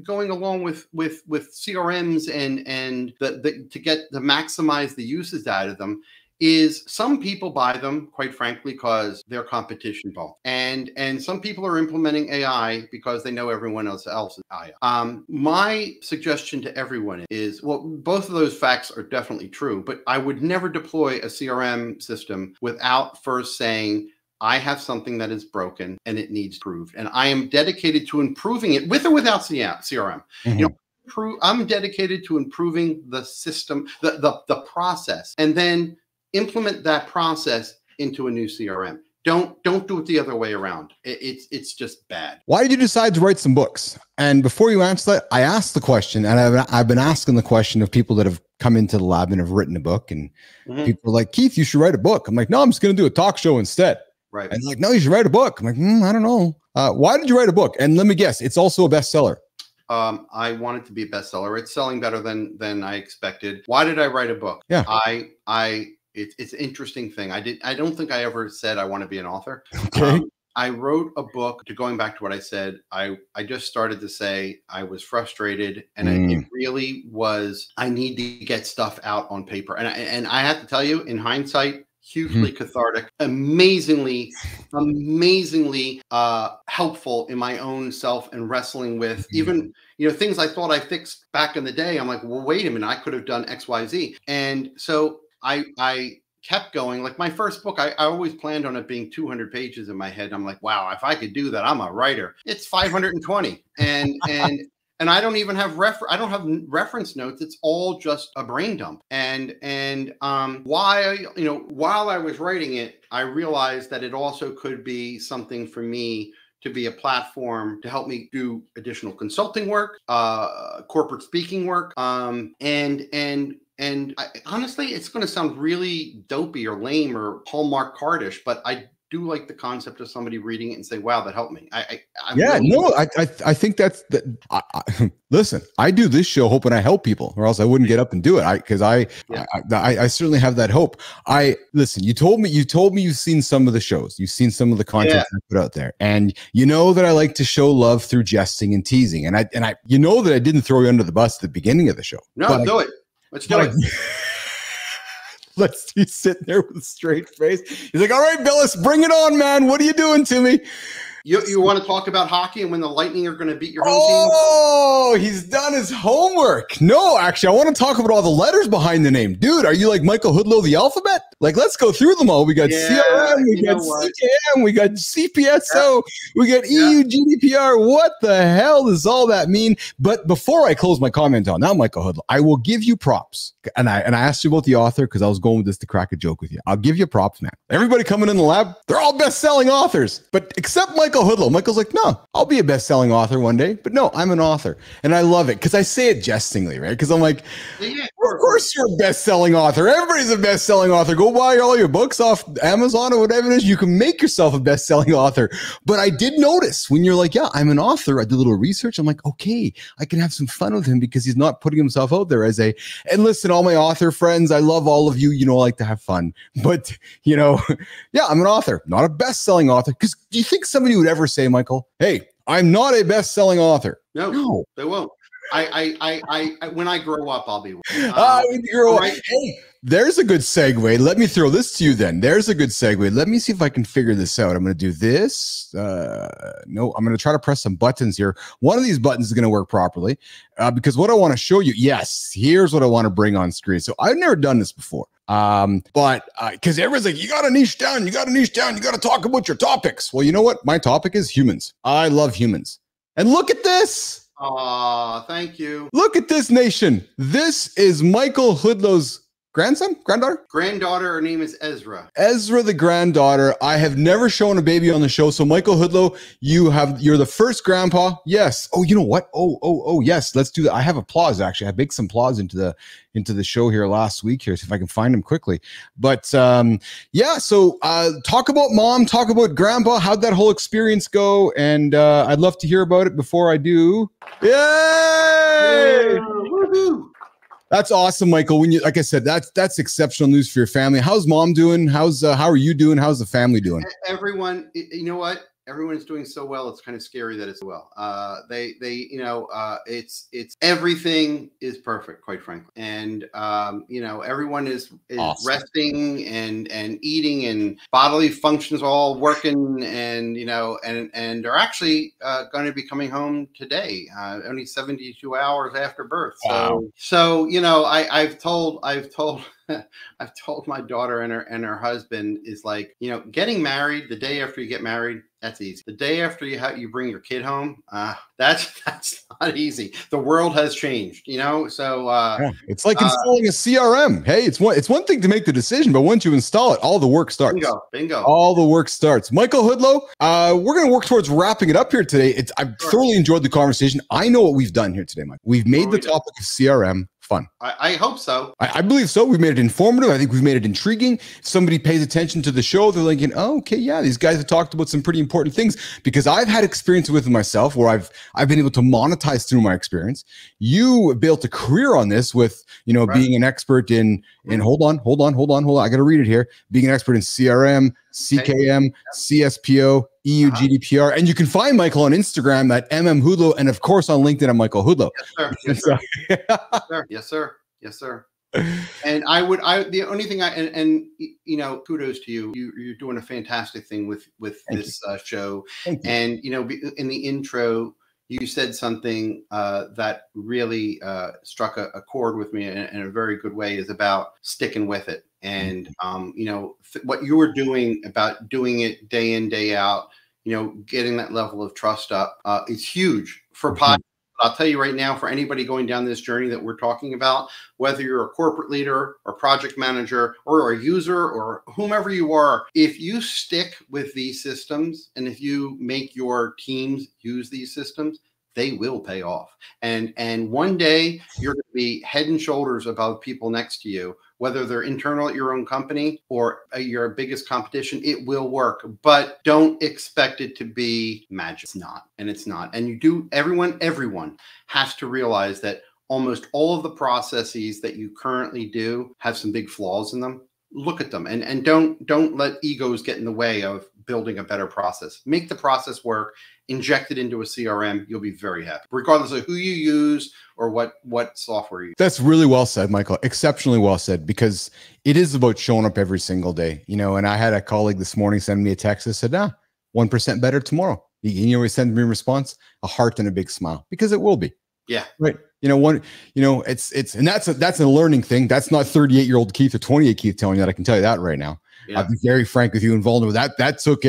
going along with CRMs and to maximize the uses out of them is some people buy them, quite frankly, because they're competition ball. And some people are implementing AI because they know everyone else is AI. My suggestion to everyone is, well, both of those facts are definitely true, but I would never deploy a CRM system without first saying, I have something that is broken and it needs improved. And I am dedicated to improving it with or without CRM. I'm dedicated to improving the system, the process, and then implement that process into a new CRM. Don't do it the other way around. It's just bad. Why did you decide to write some books? And before you answer that, I asked the question, and I've been asking the question of people that have come into the lab and have written a book, and people are like, Keith, you should write a book. I'm like, no, I'm just going to do a talk show instead. Right. And they're like, no, you should write a book. I'm like, I don't know. Why did you write a book? And let me guess, it's also a bestseller. I want it to be a bestseller. It's selling better than I expected. Why did I write a book? Yeah. It's an interesting thing. I don't think I ever said I want to be an author. Okay. I wrote a book going back to what I said. I just started to say I was frustrated, and it really was, I need to get stuff out on paper. And I have to tell you, in hindsight, hugely cathartic, amazingly helpful in my own self and wrestling with even, things I thought I fixed back in the day. I'm like, well, wait a minute, I could have done X, Y, Z. And so I kept going. Like my first book, I always planned on it being 200 pages in my head. I'm like, wow, if I could do that, I'm a writer. It's 520. And I don't even have reference notes. It's all just a brain dump. And while I was writing it, I realized that it also could be something for me to be a platform to help me do additional consulting work, corporate speaking work, and honestly, it's going to sound really dopey or lame or Hallmark cardish, but I do like the concept of somebody reading it and say, wow, that helped me. I think that's listen, I do this show hoping I help people, or else I wouldn't get up and do it. I certainly have that hope. Listen, you told me you've seen some of the shows, you've seen some of the content I put out there, and you know that I like to show love through jesting and teasing. And I that I didn't throw you under the bus at the beginning of the show. No, do it. Let's do it. He's sitting there with a straight face. He's like, all right, Bilous, bring it on, man. What are you doing to me? You want to talk about hockey and when the Lightning are going to beat your home team? Oh, he's done his homework. No, actually, I want to talk about all the letters behind the name. Dude, are you like Michael Hudlow, the alphabet? Like, let's go through them all. We got CRM, we got CKM, we got CPSO, we got EU GDPR. What the hell does all that mean? But before I close my comment on that, Michael Hudlow, I will give you props. And I asked you about the author because I was going with this to crack a joke with you. I'll give you props, man. Everybody coming in the lab, they're all best-selling authors. But except Michael Hudlow. Michael's like, no, I'll be a best-selling author one day. But no, I'm an author. And I love it because I say it jestingly, right? Because I'm like, of course you're a best-selling author. Everybody's a best-selling author. Go buy all your books off Amazon or whatever it is. You can make yourself a best-selling author. But I did notice when you're like, yeah, I'm an author. I did a little research. I'm like, okay, I can have some fun with him because he's not putting himself out there as a, and listen, all my author friends, I love all of you. You know, I like to have fun. But, you know, yeah, I'm an author, not a best-selling author. Because do you think somebody would ever say, Michael, hey, I'm not a best-selling author? No, they won't. When I grow up, I'll be. When you grow up. Hey, there's a good segue. Let me throw this to you then. There's a good segue. Let me see if I can figure this out. I'm going to do this. No, I'm going to try to press some buttons here. One of these buttons is going to work properly because what I want to show you, yes, here's what I want to bring on screen. So I've never done this before. But because everyone's like, you got to niche down, you got to niche down, you got to talk about your topics. Well, you know what? My topic is humans. I love humans. And look at this. Thank you. Look at this, nation. This is Michael Hudlow's granddaughter. Her name is Ezra. Ezra, the granddaughter. I have never shown a baby on the show. So Michael Hudlow, you're the first grandpa. Yes. Oh, you know what? Oh, yes. Let's do that. I have applause, actually. I baked some applause into the show here last week here. See if I can find them quickly. But yeah, so talk about mom, talk about grandpa. How'd that whole experience go? And I'd love to hear about it before I do. Yay! Woohoo! That's awesome, Michael. When you, like I said, that's exceptional news for your family. How's mom doing? How are you doing? How's the family doing? Everyone, you know what? Everyone's doing so well. It's kind of scary that it's well. It's everything is perfect, quite frankly. And everyone is awesome. Resting and eating, and bodily functions all working, and and they're actually going to be coming home today, only 72 hours after birth. Wow. So I've told I've told my daughter and her husband is like, getting married the day after you get married, that's easy. The day after you bring your kid home, that's not easy. The world has changed, So yeah, it's like installing a CRM. Hey, it's one thing to make the decision, but once you install it, all the work starts. Bingo. All the work starts. Michael Hudlow, we're going to work towards wrapping it up here today. I've thoroughly enjoyed the conversation. I know what we've done here today, Mike. We've made the topic of CRM fun. I hope so. I believe so. We've made it informative. I think we've made it intriguing. If somebody pays attention to the show, they're thinking, oh, okay, yeah, these guys have talked about some pretty important things, because I've had experience with it myself where I've been able to monetize through my experience. You built a career on this with, being an expert in hold on. I got to read it here. Being an expert in CRM, CKM, CSPO, EU GDPR. And you can find Michael on Instagram at Hudlow, and of course on LinkedIn at Michael Hudlow. Yes, sir. Yes, sir. Yes, sir. And the only thing kudos to you. You're doing a fantastic thing with this show. And, in the intro, you said something that really struck a chord with me in a very good way, is about sticking with it. And, what you were doing about doing it day in, day out, getting that level of trust up is huge for podcasts. I'll tell you right now, for anybody going down this journey that we're talking about, whether you're a corporate leader or project manager or a user or whomever you are, if you stick with these systems and if you make your teams use these systems, they will pay off. And one day you're going to be head and shoulders above people next to you, whether they're internal at your own company or your biggest competition. It will work, but don't expect it to be magic. It's not, and it's not. And everyone has to realize that almost all of the processes that you currently do have some big flaws in them. Look at them and don't let egos get in the way of building a better process. Make the process work, inject it into a CRM. You'll be very happy, regardless of who you use or what software you use. That's really well said, Michael. Exceptionally well said, because it is about showing up every single day. And I had a colleague this morning send me a text that said, 1% better tomorrow. He sent me a response, a heart and a big smile, because it will be. Yeah. Right. And that's a learning thing. That's not 38-year-old Keith or 28 Keith telling you that. I can tell you that right now. Yeah. I'll be very frank with you and vulnerable. That took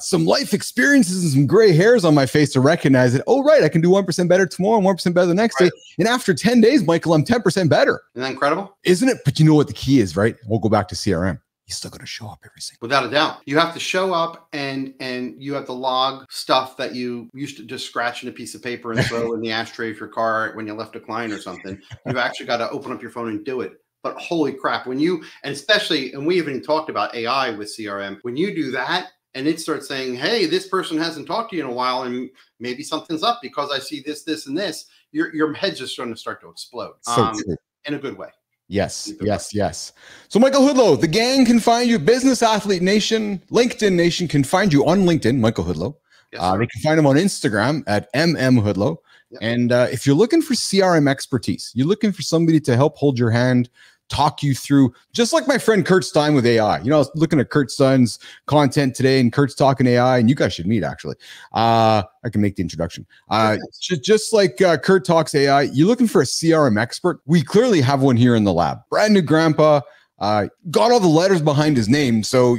some life experiences and some gray hairs on my face to recognize that, oh, right, I can do 1% better tomorrow and 1% better the next day. And after 10 days, Michael, I'm 10% better. Isn't that incredible? Isn't it? But you know what the key is, right? We'll go back to CRM. You still got to show up every single day. Without a doubt. You have to show up and you have to log stuff that you used to just scratch in a piece of paper and throw in the ashtray of your car when you left a client or something. You've actually got to open up your phone and do it. But holy crap, and we even talked about AI with CRM, when you do that and it starts saying, hey, this person hasn't talked to you in a while and maybe something's up because I see this, this, and this, your head's just going to start to explode in a good way. Yes. So Michael Hudlow, the gang can find you. Business Athlete Nation, LinkedIn Nation can find you on LinkedIn, Michael Hudlow. Yes, they can find him on Instagram at Hudlow. Yep. And if you're looking for CRM expertise, you're looking for somebody to help hold your hand, talk you through, just like my friend Kurt Stein with AI. I was looking at Kurt Stein's content today, and Kurt's talking AI, and you guys should meet, actually. I can make the introduction. Just like Kurt talks AI, you're looking for a CRM expert. We clearly have one here in the lab. Brand new grandpa, got all the letters behind his name. So,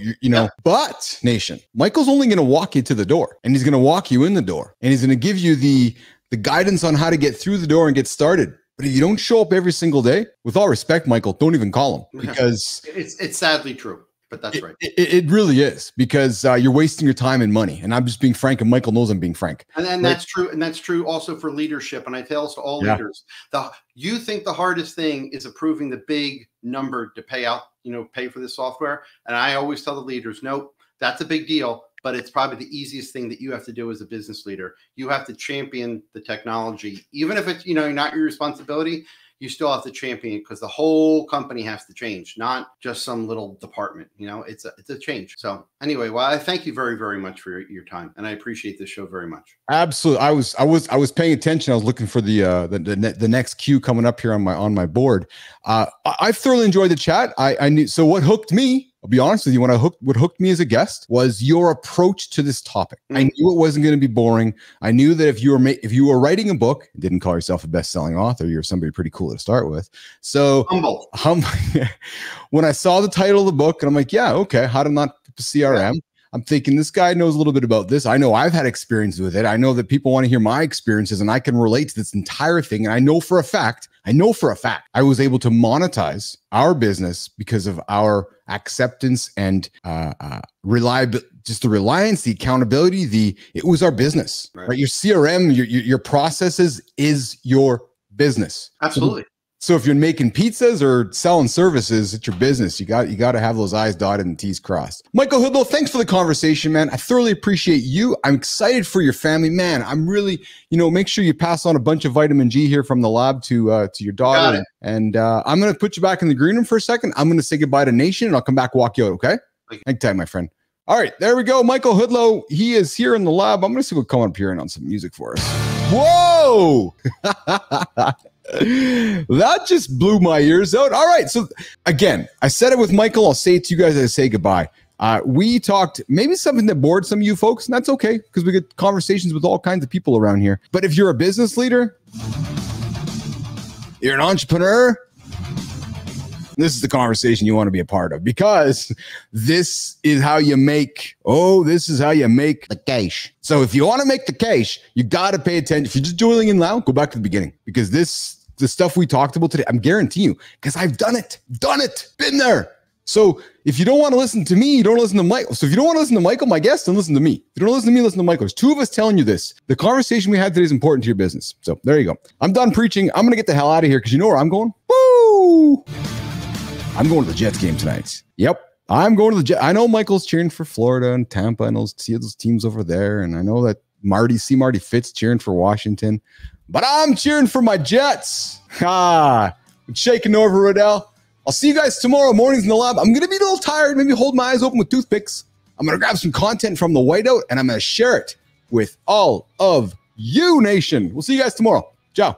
but Nation, Michael's only going to walk you to the door, and he's going to walk you in the door, and he's going to give you the guidance on how to get through the door and get started. But if you don't show up every single day, with all respect, Michael, don't even call him, because it's sadly true. But that's right. It really is, because you're wasting your time and money. And I'm just being frank, and Michael knows I'm being frank. And that's true. And that's true also for leadership. And I tell this to all leaders. You think the hardest thing is approving the big number to pay for the software. And I always tell the leaders, nope, that's a big deal. But it's probably the easiest thing that you have to do as a business leader. You have to champion the technology. Even if it's, not your responsibility, you still have to champion it, because the whole company has to change, not just some little department. It's a change. So anyway, well, I thank you very, very much for your time, and I appreciate this show very much. Absolutely. I was paying attention. I was looking for the next cue coming up here on my board. I thoroughly enjoyed the chat. I knew. So what hooked me, I'll be honest with you, what hooked me as a guest was your approach to this topic. I knew it wasn't going to be boring. I knew that if you were writing a book, didn't call yourself a best-selling author, you're somebody pretty cool to start with. So humble. When I saw the title of the book, and I'm like, yeah, okay, how to not CRM. Yeah. I'm thinking, this guy knows a little bit about this. I know I've had experience with it. I know that people want to hear my experiences, and I can relate to this entire thing. And I know for a fact, I was able to monetize our business because of our acceptance and reliability, just the reliance, the accountability. It was our business, right? Your CRM, your processes is your business. Absolutely. So if you're making pizzas or selling services, it's your business. You got to have those I's dotted and T's crossed. Michael Hudlow, thanks for the conversation, man. I thoroughly appreciate you. I'm excited for your family, man. I'm really, make sure you pass on a bunch of vitamin G here from the lab to your daughter. And I'm going to put you back in the green room for a second. I'm going to say goodbye to Nation, and I'll come back, walk you out. Okay. Hang tight, my friend. All right, there we go. Michael Hudlow, he is here in the lab. I'm going to see what come up here and on some music for us. Whoa. That just blew my ears out. All right. So again, I said it with Michael. I'll say it to you guys as I say goodbye. We talked maybe something that bored some of you folks, and that's okay, because we get conversations with all kinds of people around here. But if you're a business leader, you're an entrepreneur, this is the conversation you want to be a part of, because this is how you make the cash. So if you want to make the cash, you got to pay attention. If you're just joining in now, go back to the beginning, because the stuff we talked about today, I'm guaranteeing you, because I've done it, been there. So if you don't want to listen to me, you don't listen to Michael. So if you don't want to listen to Michael, my guest, then listen to me. If you don't listen to me, listen to Michael. There's two of us telling you this. The conversation we had today is important to your business. So there you go. I'm done preaching. I'm going to get the hell out of here, because you know where I'm going? Woo! I'm going to the Jets game tonight. Yep. I'm going to the Jets. I know Michael's cheering for Florida and Tampa and those teams over there. And I know that Marty Fitz cheering for Washington. But I'm cheering for my Jets. I'm shaking over, Riddell. I'll see you guys tomorrow mornings in the lab. I'm going to be a little tired. Maybe hold my eyes open with toothpicks. I'm going to grab some content from the whiteout, and I'm going to share it with all of you, Nation. We'll see you guys tomorrow. Ciao.